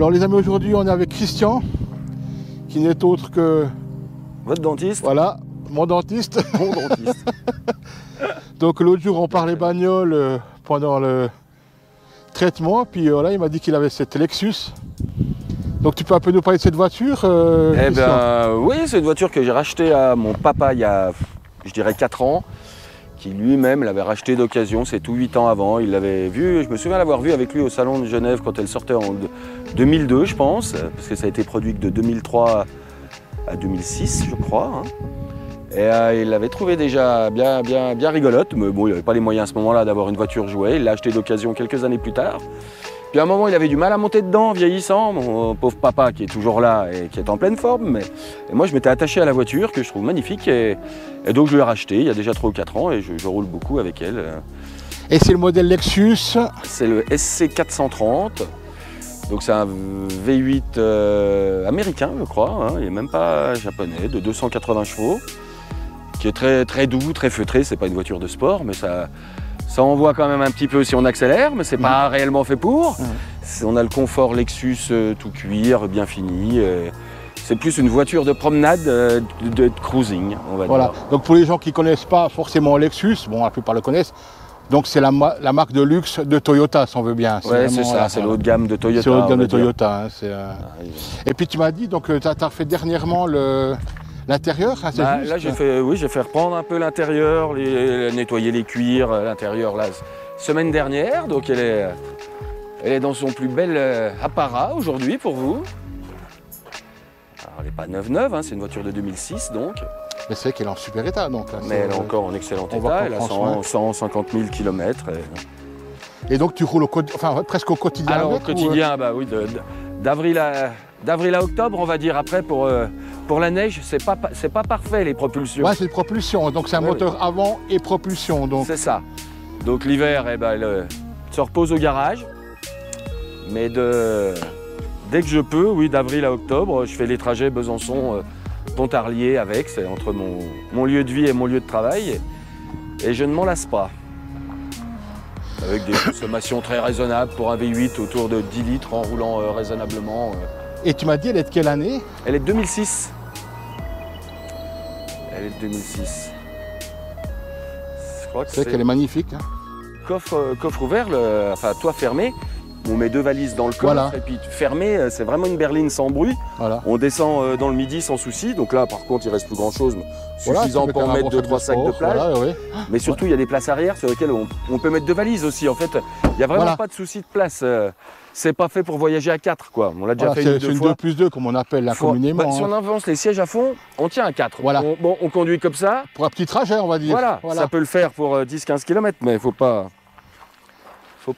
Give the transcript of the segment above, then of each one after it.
Alors les amis, aujourd'hui on est avec Christian, qui n'est autre que... Votre dentiste? Voilà, mon dentiste. Mon dentiste. Donc l'autre jour on parlait bagnole pendant le traitement, puis là il m'a dit qu'il avait cette Lexus. Donc tu peux un peu nous parler de cette voiture Eh bien oui, c'est une voiture que j'ai rachetée à mon papa il y a, je dirais 4 ans, qui lui-même l'avait rachetée d'occasion, c'est tout 8 ans avant. Il l'avait vue, je me souviens l'avoir vue avec lui au salon de Genève quand elle sortait en 2002 je pense, parce que ça a été produit de 2003 à 2006 je crois. Hein. Et il l'avait trouvé déjà bien rigolote, mais bon, il n'avait pas les moyens à ce moment-là d'avoir une voiture jouée. Il l'a achetée d'occasion quelques années plus tard. Puis à un moment, il avait du mal à monter dedans, vieillissant, mon pauvre papa qui est toujours là et qui est en pleine forme. Et moi, je m'étais attaché à la voiture, que je trouve magnifique, et donc je l'ai rachetée il y a déjà 3 ou 4 ans, et je roule beaucoup avec elle. Et c'est le modèle Lexus? C'est le SC430. Donc c'est un V8 américain, je crois, hein, il n'est même pas japonais, de 280 chevaux. Qui est très doux, très feutré, c'est pas une voiture de sport, mais ça envoie quand même un petit peu si on accélère, mais c'est pas réellement fait pour. On a le confort Lexus tout cuir, bien fini. C'est plus une voiture de promenade, de cruising, on va dire. Donc pour les gens qui ne connaissent pas forcément Lexus, bon la plupart le connaissent, donc c'est la marque de luxe de Toyota, si on veut bien. Ouais, c'est ça, c'est le haut de gamme de Toyota. C'est le haut de gamme de Toyota. Et puis tu m'as dit, donc tu as fait dernièrement l'intérieur, hein, c'est juste. Là, j'ai fait reprendre un peu l'intérieur, nettoyer les cuirs, l'intérieur, la semaine dernière. Donc, elle est dans son plus bel apparat aujourd'hui pour vous. Alors, elle n'est pas neuve, hein, c'est une voiture de 2006, donc. Mais c'est vrai qu'elle est en super état, donc. Là, mais elle est encore en excellent état, elle a 150 000 km. Et donc, tu roules presque au quotidien? Alors, au quotidien, bah oui, d'avril à octobre, on va dire. Après, pour la neige, c'est pas parfait, les propulsions. Ouais, c'est une propulsion, donc c'est un moteur avant et propulsion. C'est ça. Donc l'hiver, elle se repose au garage. Mais dès que je peux, oui, d'avril à octobre, je fais les trajets Besançon-Pontarlier avec. C'est entre mon lieu de vie et mon lieu de travail. Et je ne m'en lasse pas. Avec des consommations très raisonnables pour un V8 autour de 10 litres en roulant raisonnablement. Et tu m'as dit, elle est de quelle année? Elle est de 2006. Elle est de 2006. Je crois que c'est qu'elle est magnifique. Hein. Coffre ouvert, enfin toit fermé. On met 2 valises dans le coffre et puis fermé, c'est vraiment une berline sans bruit. On descend dans le midi sans souci. Donc là, par contre, il reste plus grand chose, mais suffisant pour mettre 2-3 sacs de plage. Mais surtout, il y a des places arrière sur lesquelles on peut mettre 2 valises aussi. En fait, il n'y a vraiment pas de souci de place. C'est pas fait pour voyager à 4, quoi. On l'a déjà fait une fois. C'est une 2+2 comme on appelle là, communément. Si on avance les sièges à fond, on tient à 4. On conduit comme ça. Pour un petit trajet, on va dire. Voilà. Ça peut le faire pour 10-15 km, mais il faut pas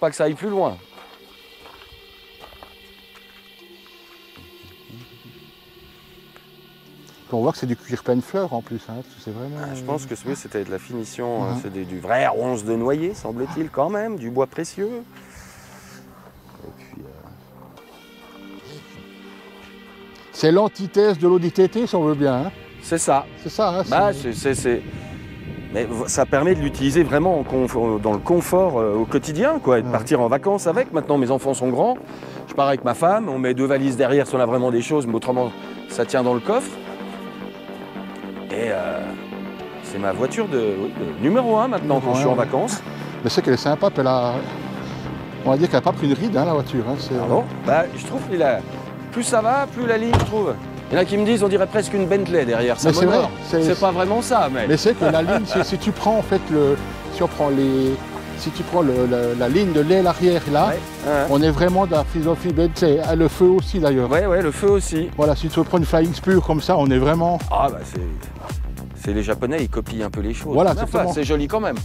que ça aille plus loin. On voit que c'est du cuir pleine fleur en plus. Hein, c'est vraiment... je pense que oui, c'était de la finition, c'est du vrai ronce de noyer, semble-t-il, quand même, du bois précieux. Et puis, c'est l'antithèse de l'Audi TT, si on veut bien. Hein. C'est ça. C'est ça. Hein, Mais ça permet de l'utiliser vraiment dans le confort au quotidien, quoi, et de partir en vacances avec. Maintenant, mes enfants sont grands. Je pars avec ma femme, on met 2 valises derrière si on a vraiment des choses, mais autrement, ça tient dans le coffre. Et c'est ma voiture de numéro 1 maintenant quand je suis en vacances. Mais c'est qu'elle est sympa, on va dire qu'elle n'a pas pris une ride, hein, la voiture. Hein, je trouve que plus ça va, plus la ligne, je trouve. Il y en a qui me disent on dirait presque une Bentley derrière. Mais c'est vrai. C'est pas vraiment ça. Mais c'est que la ligne, si tu prends en fait si tu prends la ligne de l'aile arrière là, on est vraiment dans la philosophie Bentley. Le feu aussi d'ailleurs. Ouais, le feu aussi. Voilà, si tu veux prendre une Flying Spur comme ça, on est vraiment... Ah bah c'est les Japonais, ils copient un peu les choses. Voilà, c'est joli quand même.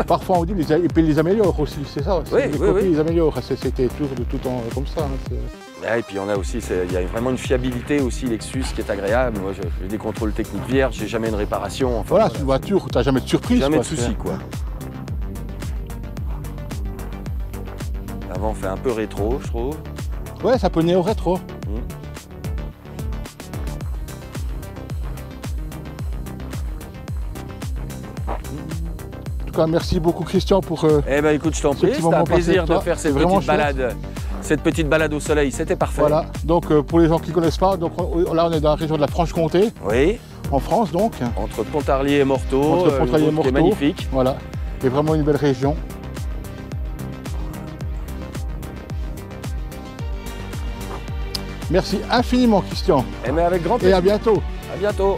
Parfois on dit, et puis ils les améliorent aussi, c'est ça. Ils les améliorent, c'était toujours de tout temps comme ça. Et puis on a aussi, il y a vraiment une fiabilité aussi Lexus qui est agréable. Moi j'ai des contrôles techniques vierges, j'ai jamais une réparation. Enfin, voilà, c'est une voiture où tu n'as jamais de surprise. Jamais de soucis quoi. L'avant fait un peu rétro, je trouve. Ouais, ça peut néo-rétro. En tout cas, merci beaucoup Christian pour écoute, je t'en prie, c'était un plaisir de faire cette petite balade cette petite balade au soleil, c'était parfait. Voilà, donc pour les gens qui ne connaissent pas, donc là on est dans la région de la Franche-Comté, Oui, en France donc. entre Pontarlier et Morteau, Entre Pontarlier et une route qui est Morteau. magnifique. Voilà, c'est vraiment une belle région. Merci infiniment Christian Et mais avec grand et plaisir. à bientôt. À bientôt.